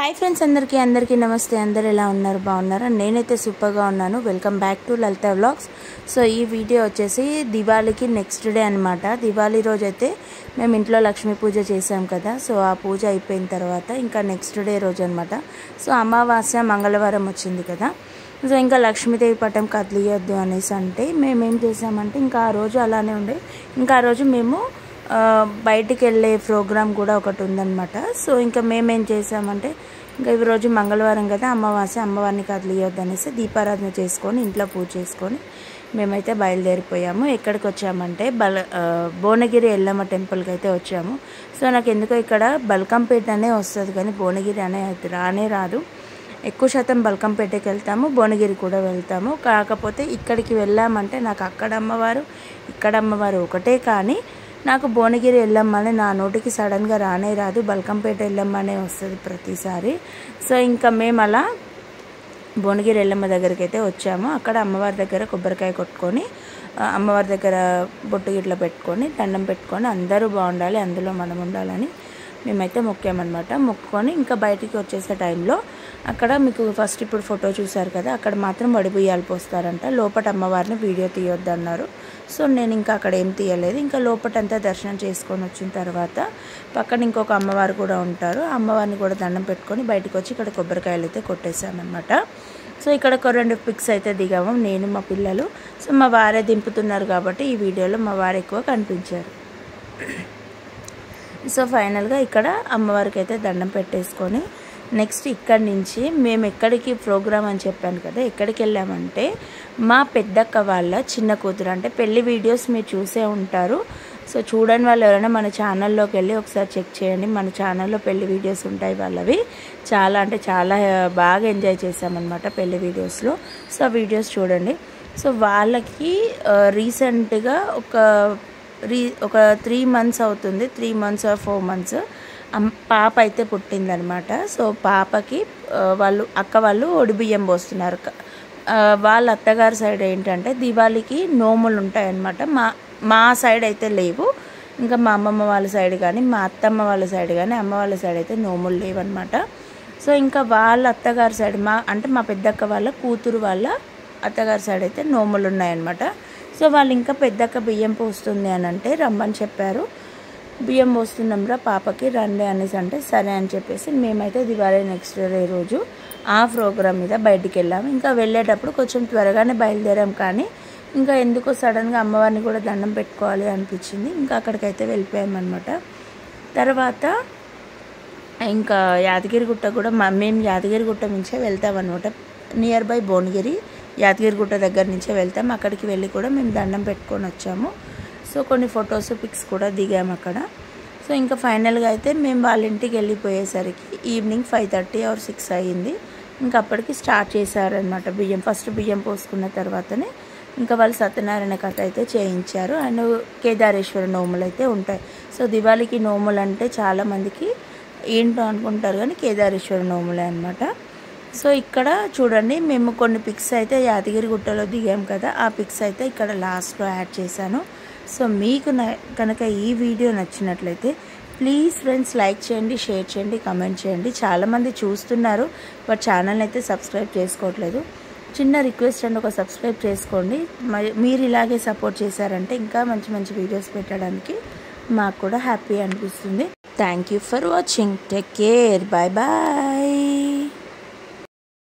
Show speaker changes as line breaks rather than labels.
Hi friends, అందరికీ నమస్తే. అందరు ఎలా ఉన్నారు? బాగున్నారా? నేనైతే సూపర్గా ఉన్నాను. Welcome back to Lalitha vlogs. So ఈ వీడియో వచ్చేసి దివాళీకి నెక్స్ట్ డే అనమాట. దివాళీ రోజు అయితే మేము ఇంట్లో లక్ష్మీ పూజ చేసాం కదా. సో ఆ పూజ అయిపోయిన తర్వాత ఇంకా నెక్స్ట్ డే రోజు అనమాట. సో అమావాస్య మంగళవారం వచ్చింది కదా. సో ఇంకా లక్ష్మీదేవి పటం కదిలియొద్దు అనేసి అంటే మేమేం చేసామంటే ఇంకా ఆ రోజు అలానే ఉండే. ఇంకా ఆ రోజు మేము బయటికి వెళ్ళే ప్రోగ్రామ్ కూడా ఒకటి ఉందన్నమాట. సో ఇంకా మేమేం చేసామంటే ఇంకా ఈరోజు మంగళవారం కదా, అమ్మవారిని కదిలియొద్దు అనేసి దీపారాధన చేసుకొని ఇంట్లో పూజ చేసుకొని మేమైతే బయలుదేరిపోయాము. ఎక్కడికి వచ్చామంటే భువనగిరి ఎల్లమ్మ టెంపుల్కి అయితే వచ్చాము. సో నాకు ఎందుకో ఇక్కడ బల్కంపేట అనే వస్తుంది కానీ భువనగిరి అనే రానే రాదు. ఎక్కువ శాతం బల్కంపేటకి వెళ్తాము, భువనగిరి కూడా వెళ్తాము. కాకపోతే ఇక్కడికి వెళ్ళామంటే నాకు అక్కడ అమ్మవారు ఇక్కడ అమ్మవారు ఒకటే, కానీ నాకు భువనగిరి ఎల్లమ్మనే నా నోటికి సడన్గా రానే రాదు. బల్కంపేట ఎల్లమ్మనే వస్తుంది ప్రతిసారి. సో ఇంకా మేము అలా భువనగిరి ఎల్లమ్మ దగ్గరికి అయితే వచ్చాము. అక్కడ అమ్మవారి దగ్గర కొబ్బరికాయ కొట్టుకొని అమ్మవారి దగ్గర బొట్టు గిట్ల పెట్టుకొని దండం పెట్టుకొని అందరూ బాగుండాలి, అందులో మనం ఉండాలని మేమైతే మొక్కామన్నమాట. మొక్కుకొని ఇంకా బయటికి వచ్చేసే టైంలో అక్కడ మీకు ఫస్ట్ ఇప్పుడు ఫోటో చూసారు కదా, అక్కడ మాత్రం వడిబియ్యాలు పోస్తారంట. లోపట అమ్మవారిని వీడియో తీయొద్దు అన్నారు. సో నేను ఇంకా అక్కడ ఏం తీయలేదు. ఇంకా లోపటంతా దర్శనం చేసుకొని వచ్చిన తర్వాత పక్కన ఇంకొక అమ్మవారు కూడా ఉంటారు. అమ్మవారిని కూడా దండం పెట్టుకొని బయటకు వచ్చి ఇక్కడ కొబ్బరికాయలు అయితే కొట్టేసామన్నమాట. సో ఇక్కడ ఒక 2 పిక్స్ అయితే దిగాము, నేను మా పిల్లలు. సో మా వారే దింపుతున్నారు కాబట్టి ఈ వీడియోలో మా వారు ఎక్కువ కనిపించారు. సో ఫైనల్గా ఇక్కడ అమ్మవారికి అయితే దండం పెట్టేసుకొని నెక్స్ట్ ఇక్కడి నుంచి మేము ఎక్కడికి ప్రోగ్రామ్ అని చెప్పాను కదా, ఎక్కడికి వెళ్ళామంటే మా పెద్దక్క వాళ్ళ చిన్న కూతురు. అంటే పెళ్లి వీడియోస్ మీరు చూసే ఉంటారు. సో చూడని వాళ్ళు ఎవరైనా మన ఛానల్లోకి వెళ్ళి ఒకసారి చెక్ చేయండి. మన ఛానల్లో పెళ్లి వీడియోస్ ఉంటాయి వాళ్ళవి. చాలా అంటే చాలా బాగా ఎంజాయ్ చేసామన్నమాట పెళ్లి వీడియోస్లో. సో ఆ వీడియోస్ చూడండి. సో వాళ్ళకి రీసెంట్గా ఒక 3 మంత్స్ అవుతుంది, 3 మంత్స్ ఆర్ 4 మంత్స్ పాప అయితే పుట్టిందనమాట. సో పాపకి అక్క వాళ్ళు ఒడిబియ్యం పోస్తున్నారు. వాళ్ళ అత్తగారి సైడ్ ఏంటంటే దివాళీకి నోములు ఉంటాయన్నమాట. మా సైడ్ అయితే లేవు. ఇంకా మా అమ్మమ్మ వాళ్ళ సైడ్ కానీ మా అత్తమ్మ వాళ్ళ సైడ్ కానీ అమ్మ వాళ్ళ సైడ్ అయితే నోములు లేవన్నమాట. సో ఇంకా వాళ్ళ అత్తగారి సైడ్ మా పెద్దక్క వాళ్ళ కూతురు వాళ్ళ అత్తగారి సైడ్ అయితే నోములు ఉన్నాయన్నమాట. సో వాళ్ళు ఇంకా పెద్దక్క బియ్యం పోస్తుంది అని అంటే రమ్మని చెప్పారు. బియ్యం పోస్తున్నాంరా పాపకి రండి అనేసి అంటే సరే అని చెప్పేసి మేమైతే దివాళీ నెక్స్ట్ డే రోజు ఆ ప్రోగ్రామ్ మీద బయటికి వెళ్ళాము. ఇంకా వెళ్ళేటప్పుడు కొంచెం త్వరగానే బయలుదేరాం, కానీ ఇంకా ఎందుకో సడన్గా అమ్మవారిని కూడా దండం పెట్టుకోవాలి అనిపించింది. ఇంకా అక్కడికైతే వెళ్ళిపోయామన్నమాట. తర్వాత ఇంకా యాదగిరిగుట్ట కూడా మేము యాదగిరిగుట్ట నుంచే వెళ్తామన్నమాట. నియర్ బై భువనగిరి యాదగిరిగుట్ట దగ్గర నుంచే వెళ్తాం. అక్కడికి వెళ్ళి కూడా మేము దండం పెట్టుకొని వచ్చాము. సో కొన్ని ఫొటోస్ పిక్స్ కూడా దిగాము అక్కడ. సో ఇంకా ఫైనల్గా అయితే మేము వాళ్ళ ఇంటికి వెళ్ళిపోయేసరికి ఈవినింగ్ 5:30 or 6 అయ్యింది. ఇంకా అప్పటికి స్టార్ట్ చేశారనమాట. ఫస్ట్ బియ్యం పోసుకున్న తర్వాతనే ఇంకా వాళ్ళు సత్యనారాయణ కథ అయితే చేయించారు. అండ్ కేదారేశ్వర నోములు అయితే ఉంటాయి. సో దివాళీకి నోములు అంటే చాలామందికి ఏంటో అనుకుంటారు, కానీ కేదారేశ్వర నోములే అనమాట. సో ఇక్కడ చూడండి, మేము కొన్ని పిక్స్ అయితే యాదగిరిగుట్టలో దిగాం కదా, ఆ పిక్స్ అయితే ఇక్కడ లాస్ట్లో యాడ్ చేశాను. సో మీకు కనుక ఈ వీడియో నచ్చినట్లయితే ప్లీజ్ ఫ్రెండ్స్ లైక్ చేయండి, షేర్ చేయండి, కమెంట్ చేయండి. చాలామంది చూస్తున్నారు బట్ ఛానల్ని అయితే సబ్స్క్రైబ్ చేసుకోవట్లేదు. చిన్న రిక్వెస్ట్ అండి, ఒక సబ్స్క్రైబ్ చేసుకోండి. మీరు ఇలాగే సపోర్ట్ చేశారంటే ఇంకా మంచి మంచి వీడియోస్ పెట్టడానికి మాకు కూడా హ్యాపీ అనిపిస్తుంది. Thank you for watching. Take care. Bye bye.